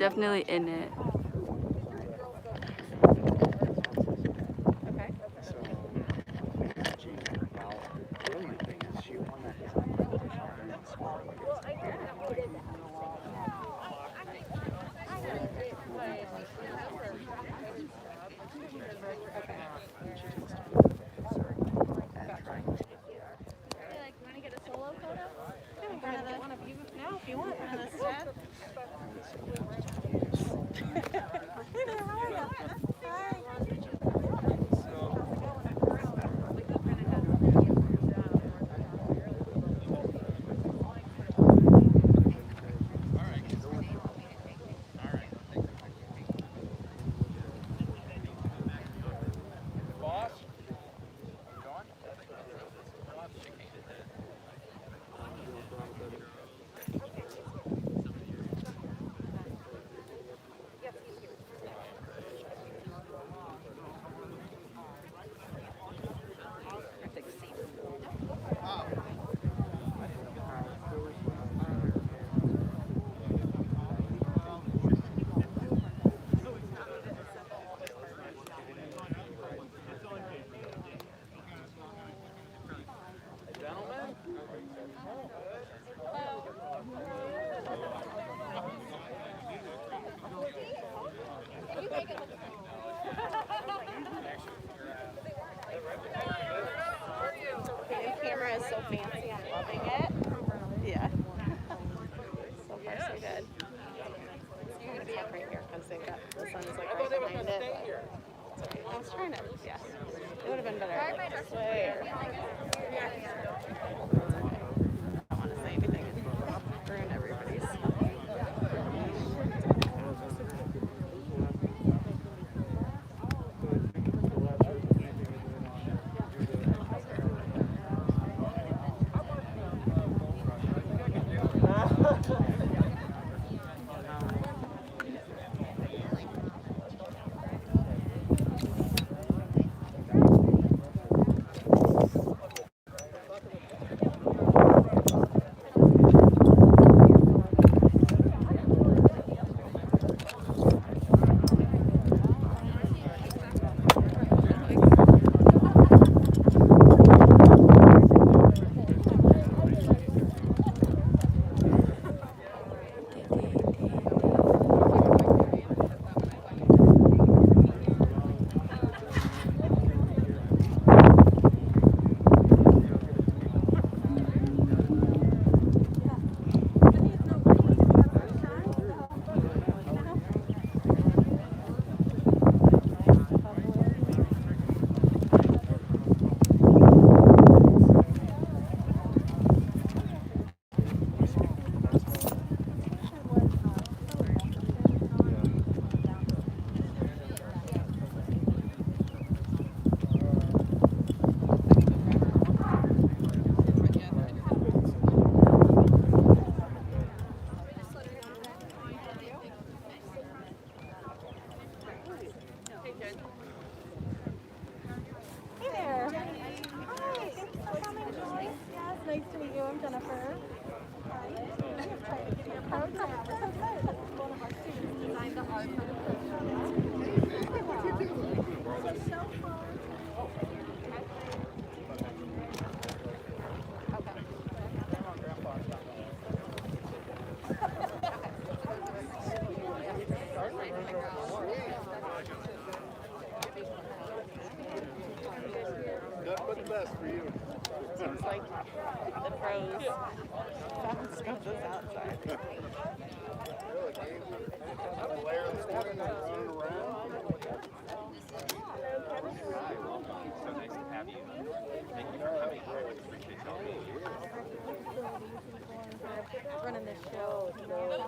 definitely in it. Okay. So, she, well, the brilliant thing is she won that design competition in school. Want to get a solo photo? One of you now, if you want. One of the staff. Hey there, how are you? Hi. The camera is so fancy. I'm loving it. Yeah. So far, so good. You're gonna be up right here because the sun's like right behind it. But I was trying to. Yeah. It would have been better. Like this way. Or, I don't want to say anything and ruin everybody's. Hey there. Hi. Thanks for coming, Joyce. Yes, nice to meet you. I'm Jennifer. Hi. I'm trying to give you a proud time. So good. One of our students designed the art for the program. This is so fun. Nothing but the best for you. Seems like the pros found scope outside. So nice to have you. Thank you for coming. Appreciate Running the show. It was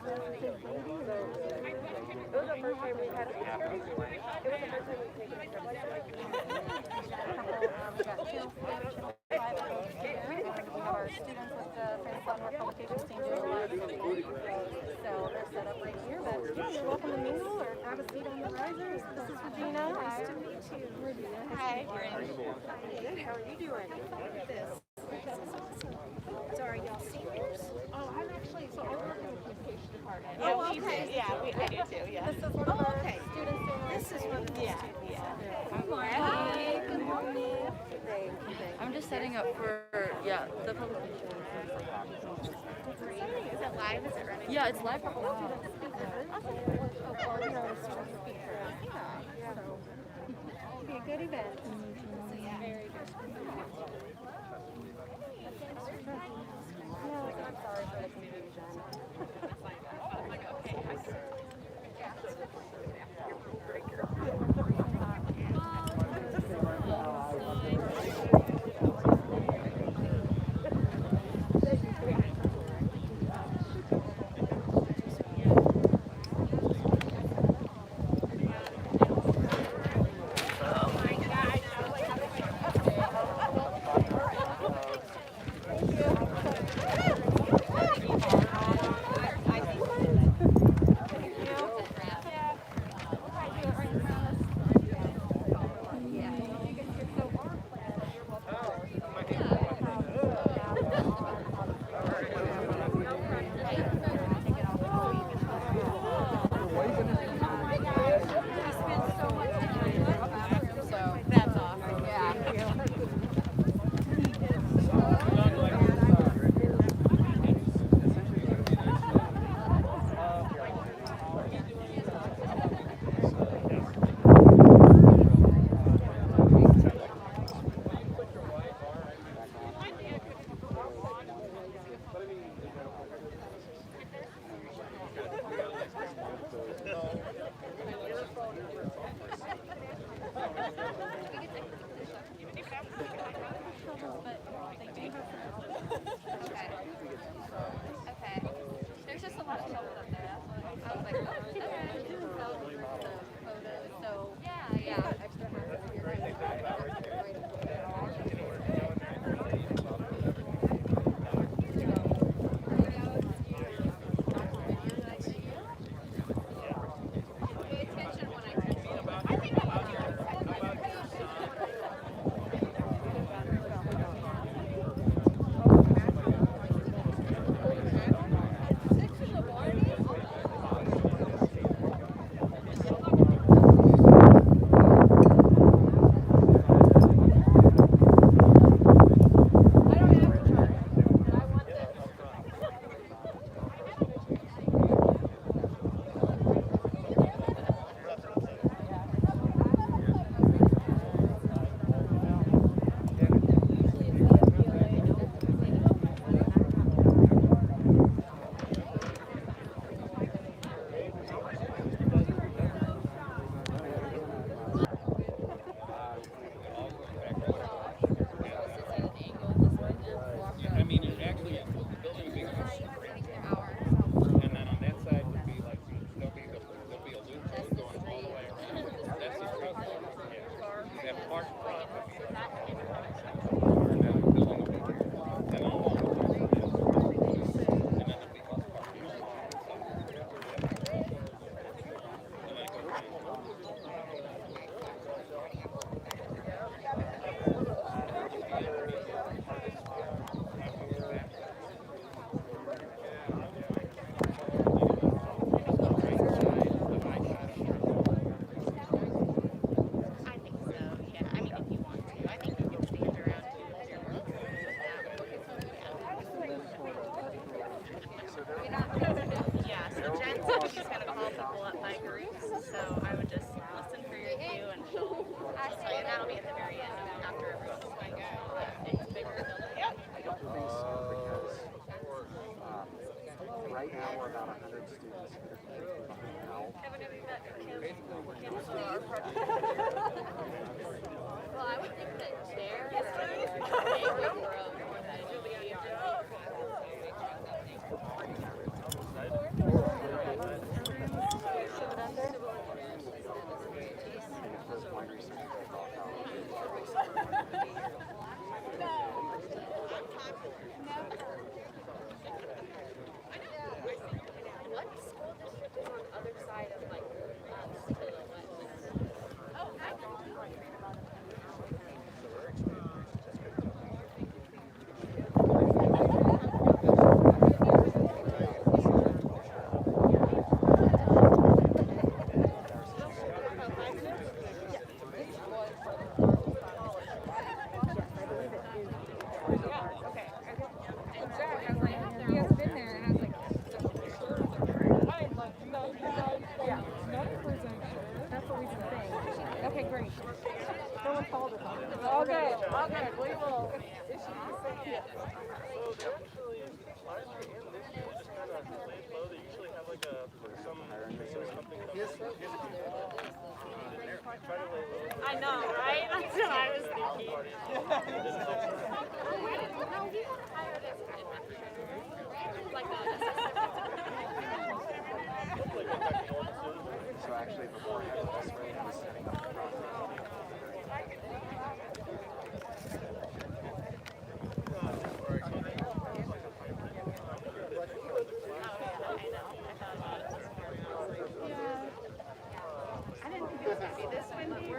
the first time we had a picture. It was the first time we taken a picture. Our students with the Francois Publications team do a lot of things. So they're set up right here. But yeah, you're welcome to mingle or have a seat on the risers. This is Regina. Nice to meet you. Regina. Hi. Good. How are you doing? This is awesome. So are y'all seniors? Oh, I'm actually, so I work in the communication department. Yeah, we do. Yeah, I do too. Hi, good morning. I'm just setting up for, the publication. Is it live? Is it running? Yeah, it's live. Oh, well, you're the student speaker. Yeah. So, it'll be a good event. Very good. No, I'm sorry for the confusion. Right now, we're about 100 students that are behind now. Well, I would think that there they would grow more than it would be. That's what we've been saying. Okay, great. No one called us on it. All good. We will issue the same. I know, right? That's what I was thinking. No, he got hired as like a So actually, before I had this right, I was setting up the process. I didn't think it was going to be this windy.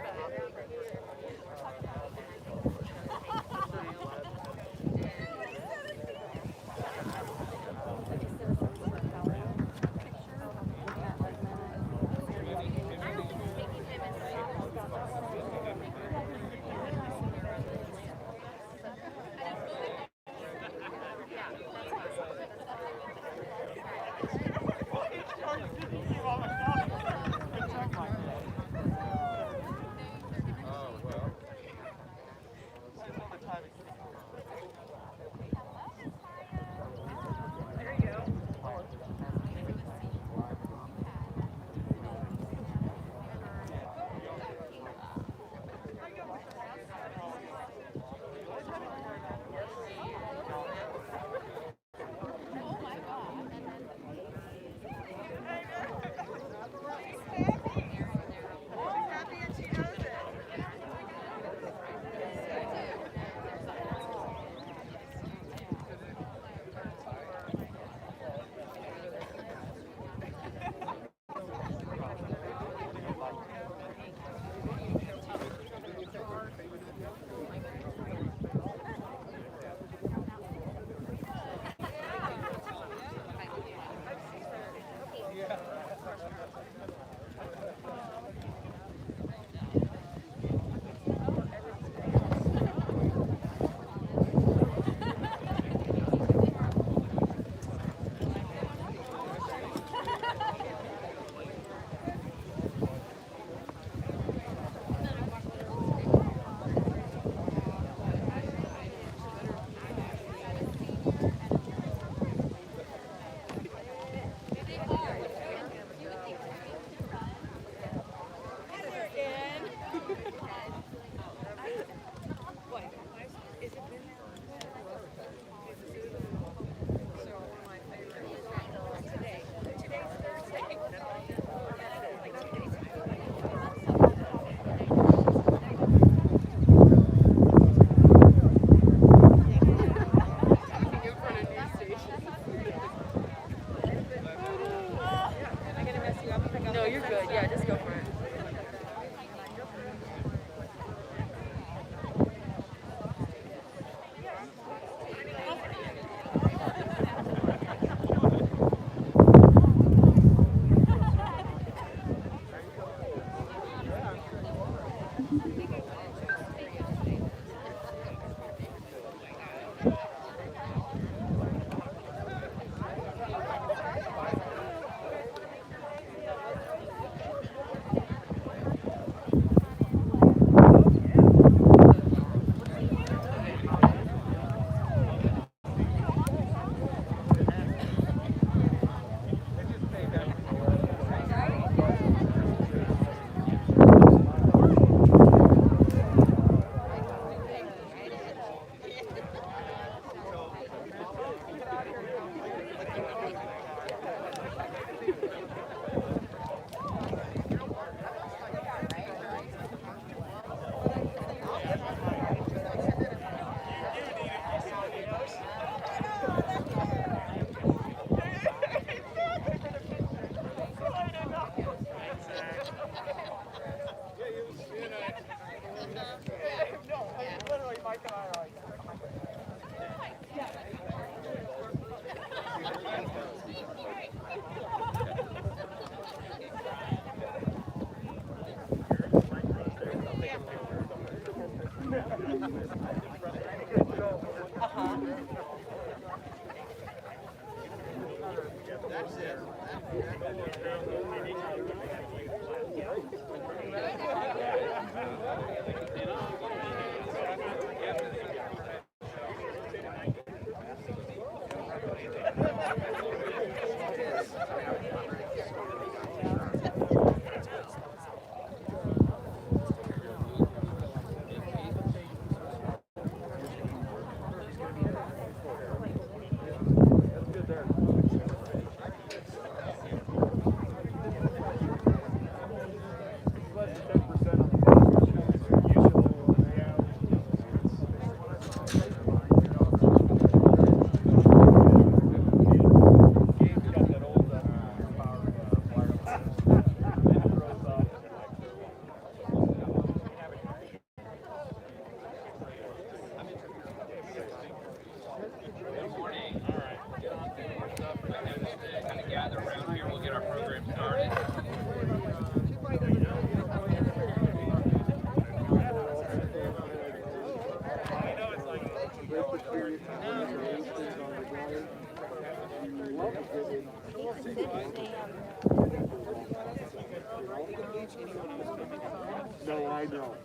know.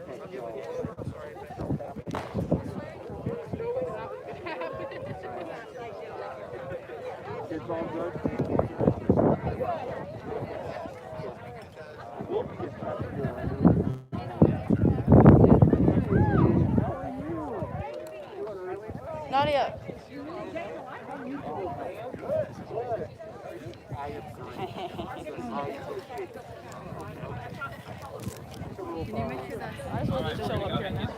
But, it's all good. We'll get touch with you. Not yet. Can you make sure that's... I just want to show up here now.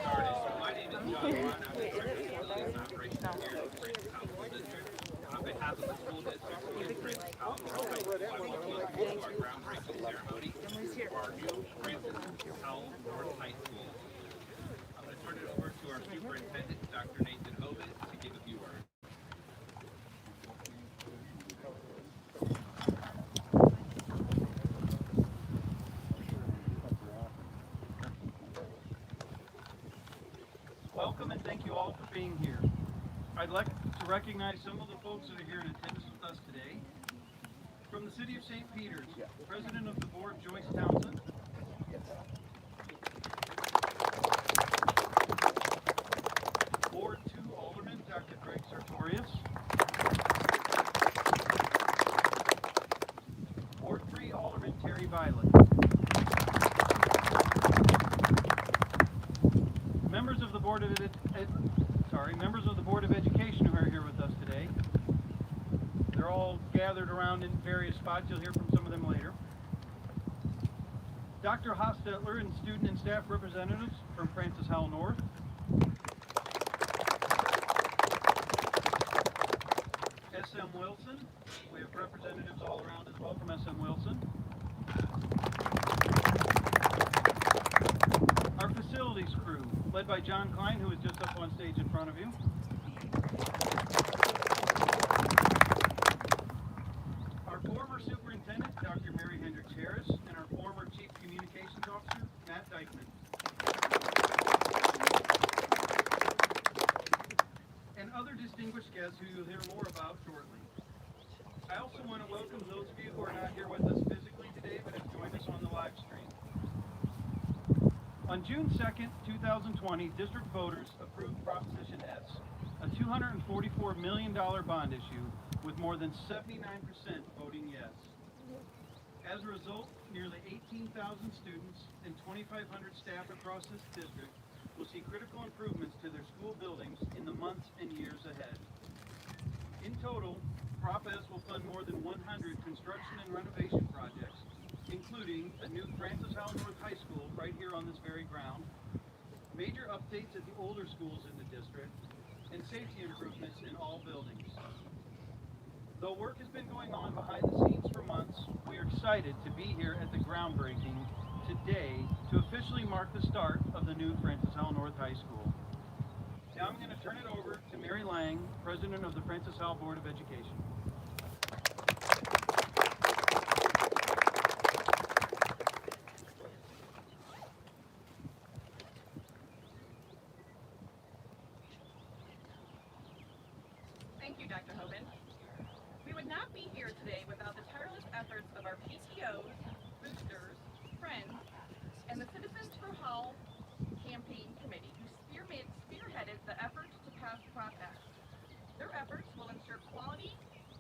On behalf of the school district, we welcome you to our groundbreaking ceremony for our new Francis Howell North High School. I'm going to turn it over to our superintendent, Dr. Nathan Hovind, to give a few words. Welcome and thank you all for being here. I'd like to recognize some of the folks that are here in attendance with us today. From the City of St. Peters, President of the Board, Joyce Townsend. Ward 2 Alderman, Dr. Greg Sartorius. Ward 3 Alderman, Terry Violet. Members of the Board of Education who are here with us today. They're all gathered around in various spots. You'll hear from some of them later. Dr. Hostetler and student and staff representatives from Francis Howell North. SM Wilson. We have representatives all around as well from SM Wilson. Our facilities crew, led by John Klein, who is just up on stage in front of you. Our former superintendent, Dr. Mary Hendricks Harris, and our former chief communications officer, Matt Dykeman. And other distinguished guests who you'll hear more about shortly. I also want to welcome those of you who are not here with us physically today, but have joined us on the live stream. On June 2nd, 2020, district voters approved Proposition S, a $244 million bond issue with more than 79% voting yes. As a result, nearly 18,000 students and 2,500 staff across this district will see critical improvements to their school buildings in the months and years ahead. In total, Prop S will fund more than 100 construction and renovation projects, including a new Francis Howell North High School right here on this very ground, major updates at the older schools in the district, and safety improvements in all buildings. Though work has been going on behind the scenes for months, we are excited to be here at the groundbreaking today to officially mark the start of the new Francis Howell North High School. Now I'm going to turn it over to Mary Lang, President of the Francis Howell Board of Education. Thank you, Dr. Hovind. We would not be here today without the tireless efforts of our PTOs, boosters, friends, and the Citizens for Howell campaign committee who spearheaded the efforts to pass Prop S. Their efforts will ensure quality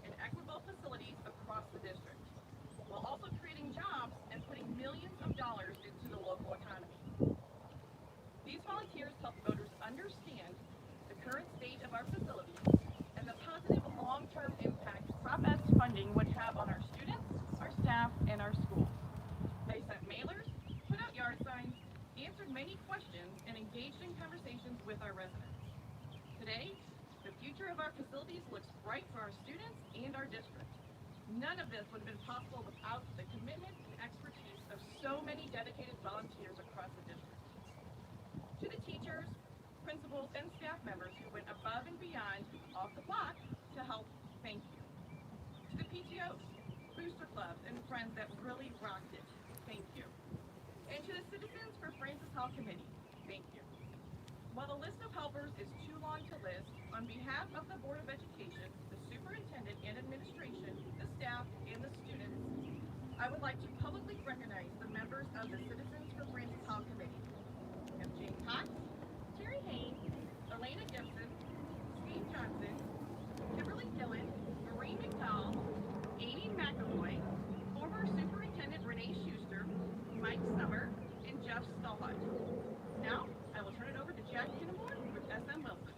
and equitable facilities across the district, while also creating jobs and putting millions of dollars into the local economy. These volunteers help voters understand the current state of our facilities and the positive long-term impact Prop S funding would have on our students, our staff, and our schools. They sent mailers, put out yard signs, answered many questions, and engaged in conversations with our residents. Today, the future of our facilities looks bright for our students and our district. None of this would have been possible without the commitment and expertise of so many dedicated volunteers across the district. To the teachers, principals, and staff members who went above and beyond off the clock to help, thank you. To the PTOs, booster clubs, and friends that really rocked it, thank you. And to the Citizens for Francis Howell Committee, thank you. While the list of helpers is too long to list, on behalf of the Board of Education, the superintendent and administration, the staff, and the students, I would like to publicly recognize the members of the Citizens for Francis Hall Committee. We have Jane Cox, Terry Haynes, Elena Gibson, Steve Johnson, Kimberly Dillon, Marie McDowell, Amy McEvoy, former Superintendent Renee Schuster, Mike Summer, and Jeff Stallhut. Now, I will turn it over to Jack Kinnamore with SM Wilson.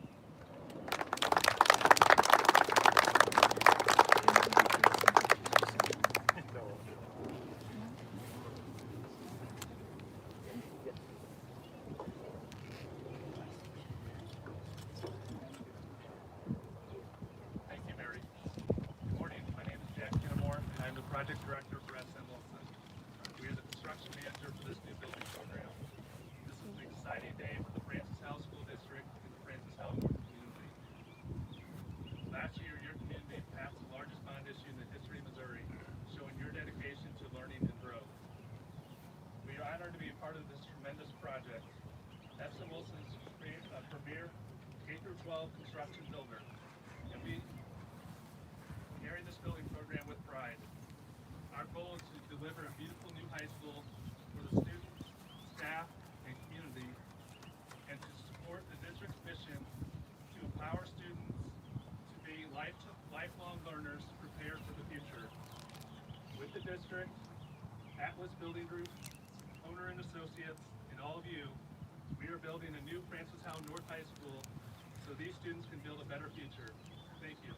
Thank you, Mary. Good morning. My name is Jack Kinnamore, and I'm the project director for SM Wilson. We are the construction manager for this new building program. This is an exciting day for the Francis Howell School District and the Francis Howell North community. Last year, your community passed the largest bond issue in the history of Missouri, showing your dedication to learning and growth. We are honored to be a part of this tremendous project. SM Wilson is a premier K-12 construction builder, and we carry this building program with pride. Our goal is to deliver a beautiful new high school for the students, staff, and community, and to support the district's mission to empower students to be lifelong learners prepared for the future. With the district, Atlas Building Group, owner and associates, and all of you, we are building a new Francis Howell North High School so these students can build a better future. Thank you.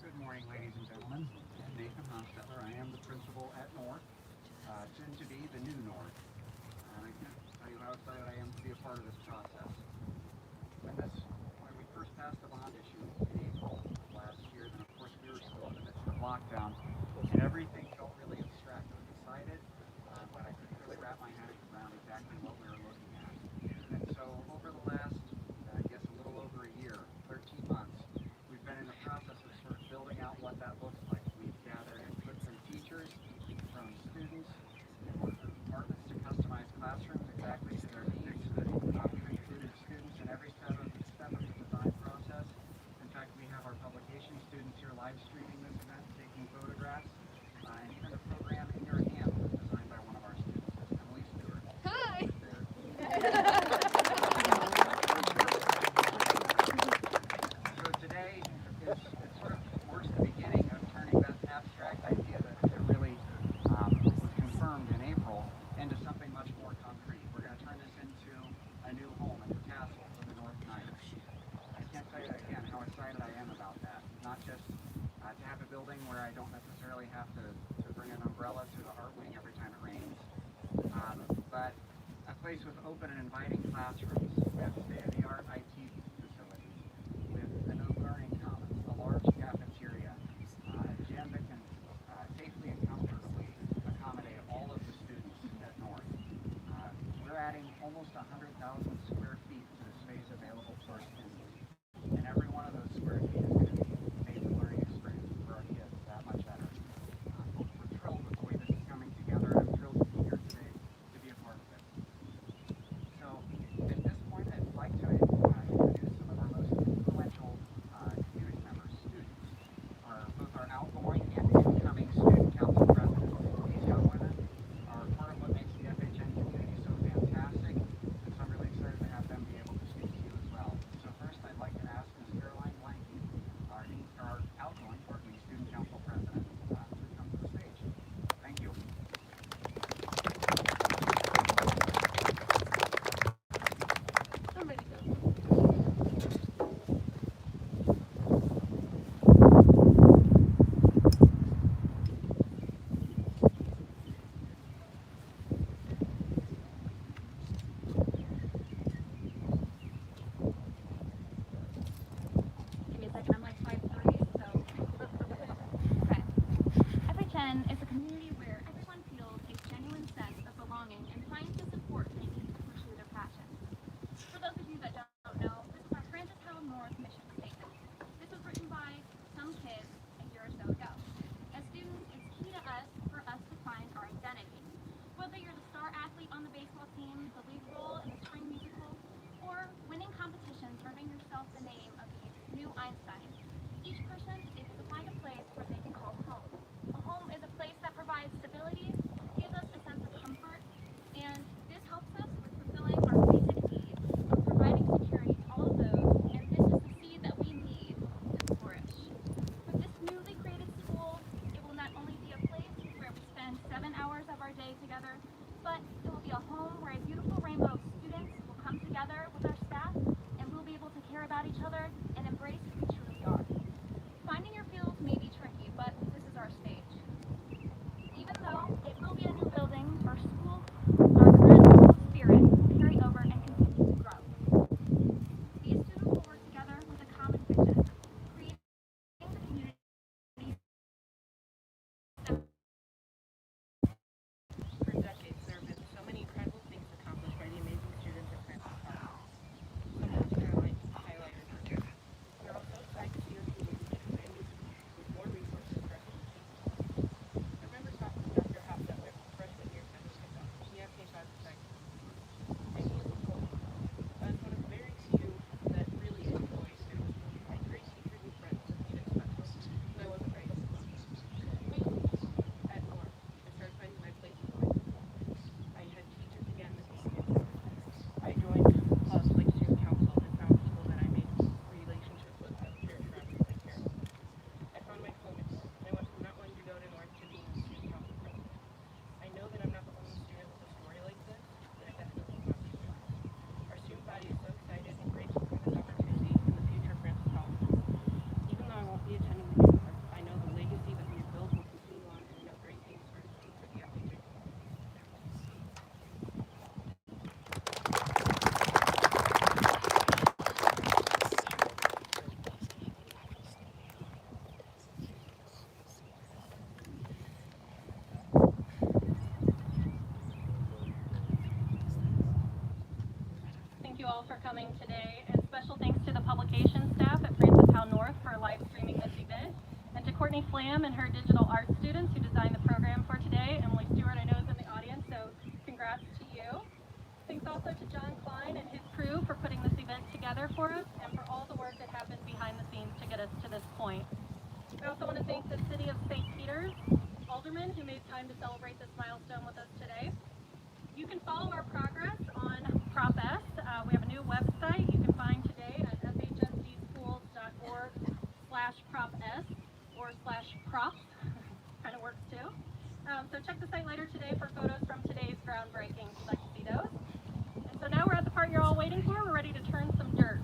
Good morning, ladies and gentlemen. I'm Nathan Hostetler. I am the principal at North, soon to be the new North. And I can't tell you how excited I am to be a part of this process. When we first passed the bond issue in April last year, then of course we were still in the midst of lockdown, and everything felt really abstract. I was excited, but I couldn't really wrap my head around exactly what we were looking at. And so over the last, I guess a little over a year, 13 months, we've been in the process of sort of building out what that looks like. We've gathered input from teachers, from students, and worked with departments to customize classrooms exactly to their needs. We've included students in every step of the design process. In fact, we have our publication students here live streaming this event, taking photographs, and even the program In Your Hand was designed by one of our students, Emily Stewart. Hi! So today it sort of marks the beginning of turning that abstract idea that really was confirmed in April into something much more concrete. We're going to turn this into a new home, a new castle for the North Knights. I can't tell you again how excited I am about that. Not just to have a building where I don't necessarily have to bring an umbrella to the art wing every time it rains, but a place with open and inviting classrooms, with state-of-the-art IT facilities, with an open learning commons, a large cafeteria, a gym that can safely and comfortably accommodate all of the students at North. We're adding almost 100,000 square feet to the space available for our students. And every one of those square feet is going to make the learning experience for our kids that much better. We're thrilled with the way this is coming together, and I'm thrilled to be here today to be a part of it. So at this point, I'd like to Palestine. Each person is to find a place where they can call home. A home is a place that provides stability, gives us a sense of comfort, and this helps us with fulfilling our basic needs of providing security to all of those, and this is the seed that we need to flourish. With this newly created school, it will not only be a place where we spend 7 hours of our day together, but it will be a home where a beautiful rainbow of students will come together with our staff, and we'll be able to care about each other and embrace who we truly are. Finding your field may be tricky, but this is our stage. Even though it will be a new building, our school, our current school spirit will carry over and continue to grow. These students will work together with a common vision, creating the community For decades, there have been so many incredible things accomplished by the amazing students at Francis College. Some of which are highlighted here. We're also excited to see our school expanded with more resources for us. I remember talking to Dr. Hofstetter freshman year at the kickoff. He asked me if I was excited. And he told me I was one of the very few that really enjoyed students. I had great teachers and friends that you'd expect, but I wasn't ready. At North, I started finding my place in life. I had teachers again that made me feel. I joined like student council and found people that I made relationships with that were very forever and take care of. I found my home at North, and I went from not wanting to go to North to being a student council president. I know that I'm not the only student with a story like this, but I definitely want to share. Our student body is so excited and grateful for this opportunity and the future of Francis College. Even though I won't be attending the anymore, I know the legacy that we have built will continue on and have great things for the FHN. Thank you all for coming today, and special thanks to the publication staff at Francis Howell North for live streaming this event, and to Courtney Flam and her digital art students who designed the program for today. Emily Stewart, I know, is in the audience, so congrats to you. Thanks also to John Klein and his crew for putting this event together for us, and for all the work that happened behind the scenes to get us to this point. I also want to thank the City of St. Peter's aldermen who made time to celebrate this milestone with us today. You can follow our progress on Prop S. We have a new website you can find today at fhnschools.org/Prop S or /props. Kind of works too. So check the site later today for photos from today's groundbreaking if you'd like to see those. And so now we're at the part you're all waiting for. We're ready to turn some dirt.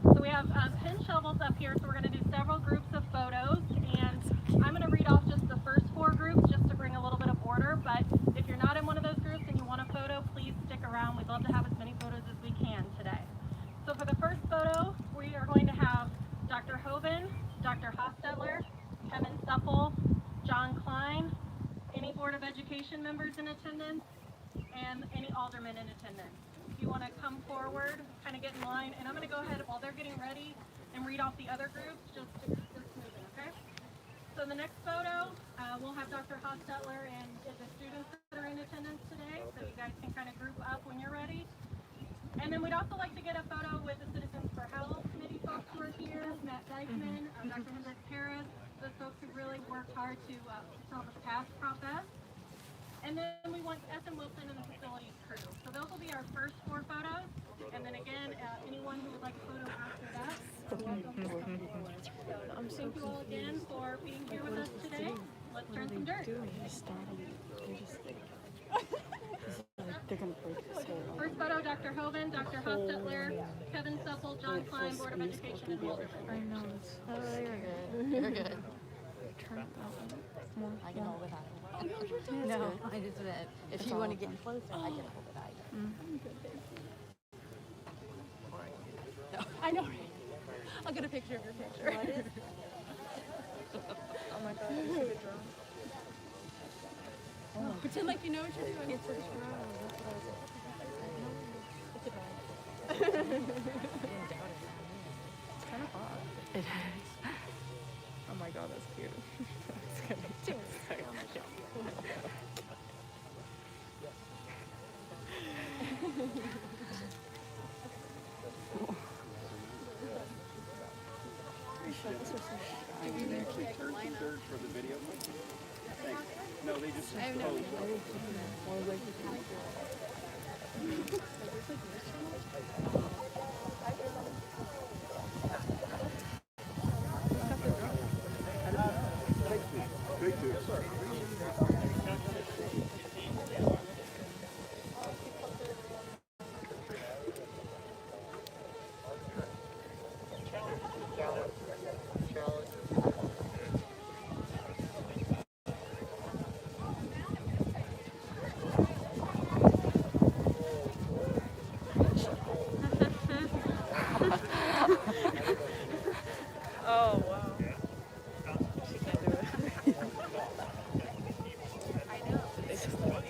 So we have pin shovels up here, so we're going to do several groups of photos, and I'm going to read off just the first 4 groups just to bring a little bit of order, but if you're not in one of those groups and you want a photo, please stick around. We'd love to have as many photos as we can today. So for the first photo, we are going to have Dr. Hoban, Dr. Hostetler, Kevin Supple, John Klein, any Board of Education members in attendance, and any aldermen in attendance. If you want to come forward, kind of get in line, and I'm going to go ahead while they're getting ready and read off the other groups just to keep this moving, okay? So the next photo, we'll have Dr. Hostetler and the students that are in attendance today, so you guys can kind of group up when you're ready. And then we'd also like to get a photo with the Citizens for Health Committee folks who are here, Matt Dykman, Dr. Hendrik Perez, those folks who really worked hard to help us pass Prop S. And then we want S.M. Wilson and the facilities crew. So those will be our first 4 photos. And then again, anyone who would like a photo after that, welcome to come forward. So thank you all again for being here with us today. Let's turn some dirt. First photo, Dr. Hoban, Dr. Hostetler, Kevin Supple, John Klein, Board of Education, and Walter. I know. Oh, you're good. You're good. Turn it that way. More. I can hold it high. No. I just meant if you want to get closer, I can hold it high. I know. I'll get a picture of your picture. What is? Oh my god, it's a good drone. Oh. Pretend like you know what you're doing. It's a drone. That's what I was like. It's a drone. It's kind of hot. It is. Oh my god, that's cute. That's gonna be too exciting. Two-thirds for the video. Thanks. No, they just Oh, wow. She can't do it. I know. It's just like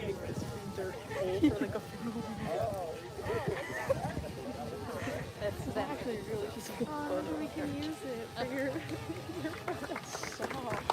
dirt hole for like a That's actually really just good photo. We can use it for your shop.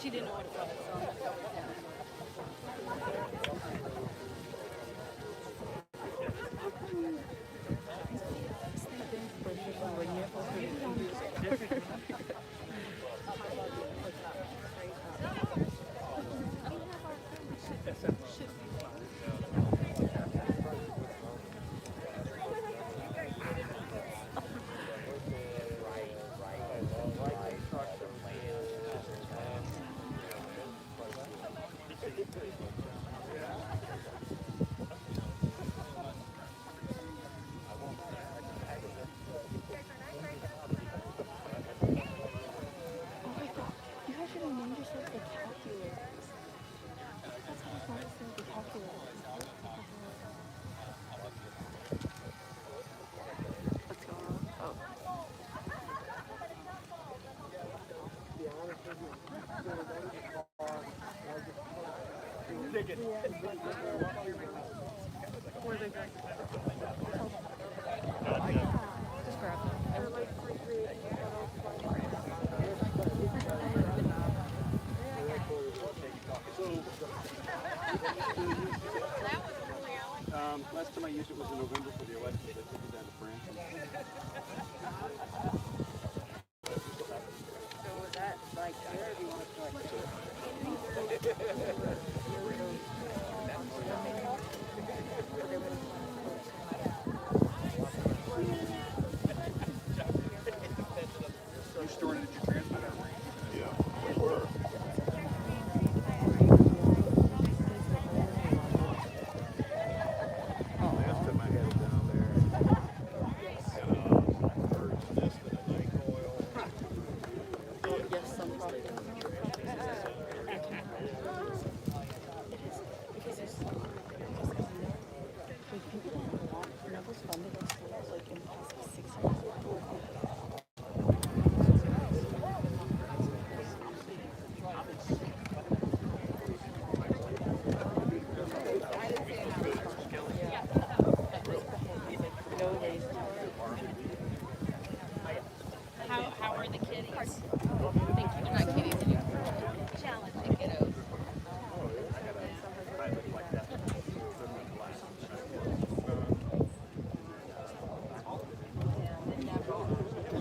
She didn't know what it was. Where they going? Just grab them. Last time I used it was in November for the election. They took it down to France. So was that like wherever you want to You stored it at your transmitter? Yeah, we were. Last time I had it down there, bird's nest and a night oil. yes, some probably. How are the kitties? Thank you. They're not kitties anymore. Challenging kiddos.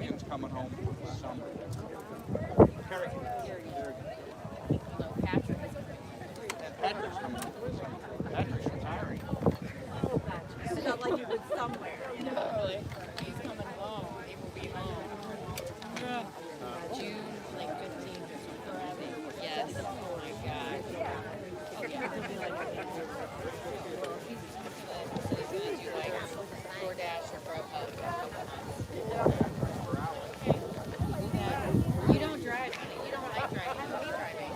Ian's coming home from summer. No, Patrick. Patrick's coming home from summer. Patrick's retiring. It's not like he was somewhere, you know. Really? He's coming home. He will be home. June, like 15th. Yes. Oh my God. So he's gonna do like DoorDash or Grubhub. You don't drive, honey. You don't like driving. You hate driving.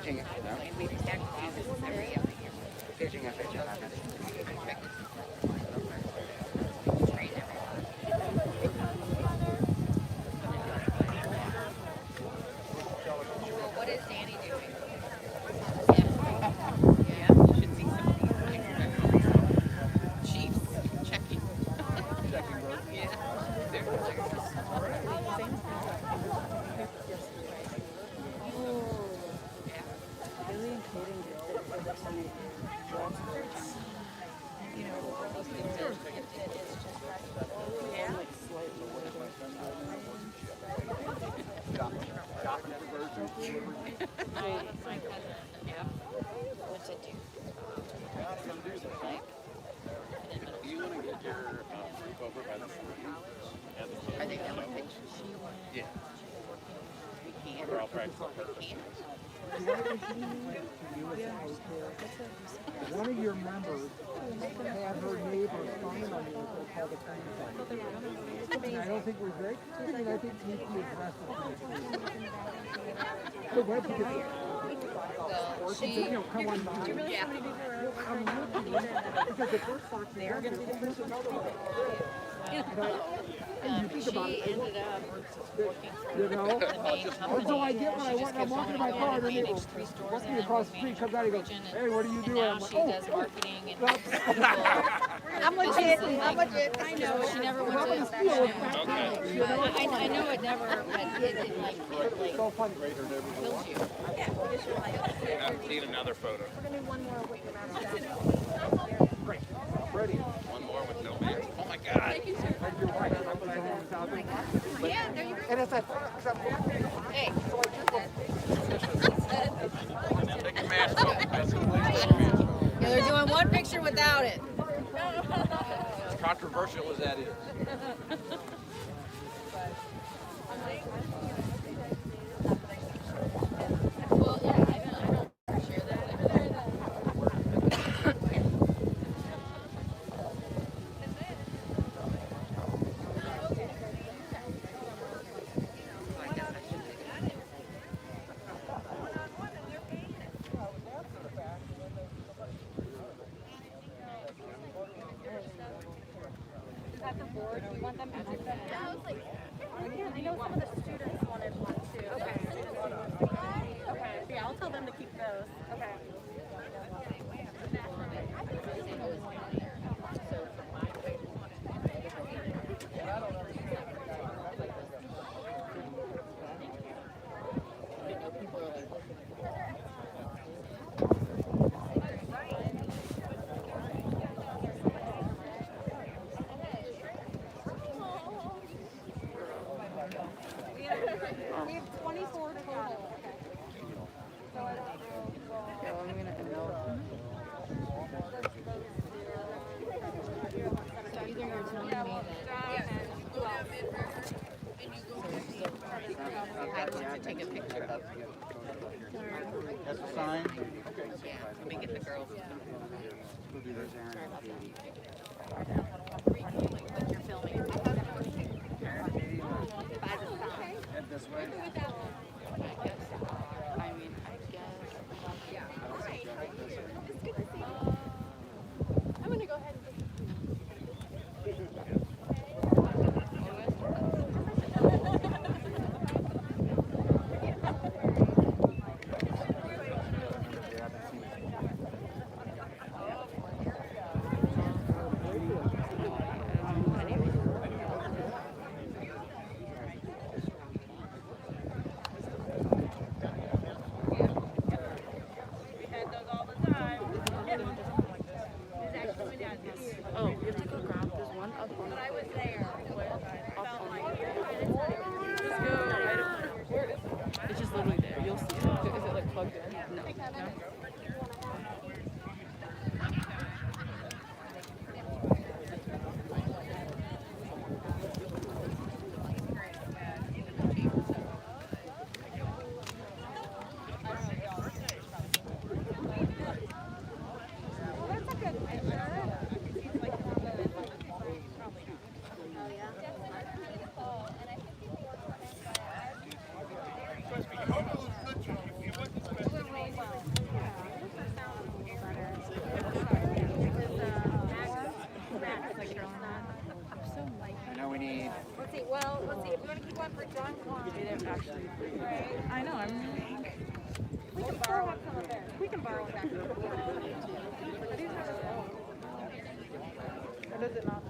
Staging. Staging FHN. What is Danny doing? Yeah, you should see some of these pictures. Chiefs checking. Checking bird. Yeah. Really including My cousin, yeah. What's it do? Do you want to get your group over by the Are they done with pictures? Yeah. We can't. We're all practicing. One of your members had her neighbor sign on you called a friend. And I don't think we're very confusing. I think we need to address it. So why don't you get She, come on by. yeah. Because the first box they're going to be the first one. She ended up working for You know? the main company. So I get what I want. I'm walking to my car and the neighbor managed 3 stores walking in across the street, comes out and he goes, hey, what are you doing? now I'm like, she oh, does marketing and I'm legit. I'm legit. I know, she never went to I know it never, but it like so fun. kills you. Need another photo. We're gonna do one more with your mask. Great. Ready. One more with no mask. Oh my God. Yeah, there you go. And it's a Hey. Take your mask off. Yeah, they're doing one picture without it. As controversial as that is. Well, yeah, I don't share that. Is that the board? Do you want them to do that? I know some of the students wanted one too. Okay. Okay. Yeah, I'll tell them to keep those. Okay. We have 24 total. So I'm gonna So either you're telling me that I want to take a picture of That's a sign. yeah, let me get the girls. We'll do those, Aaron. But you're filming. Head this way. I mean, I guess. I'm gonna go ahead and So let's see, if we want to keep one for John Klein. They didn't actually. Right. I know, I'm We can borrow some of theirs. We can borrow them back. Or does it not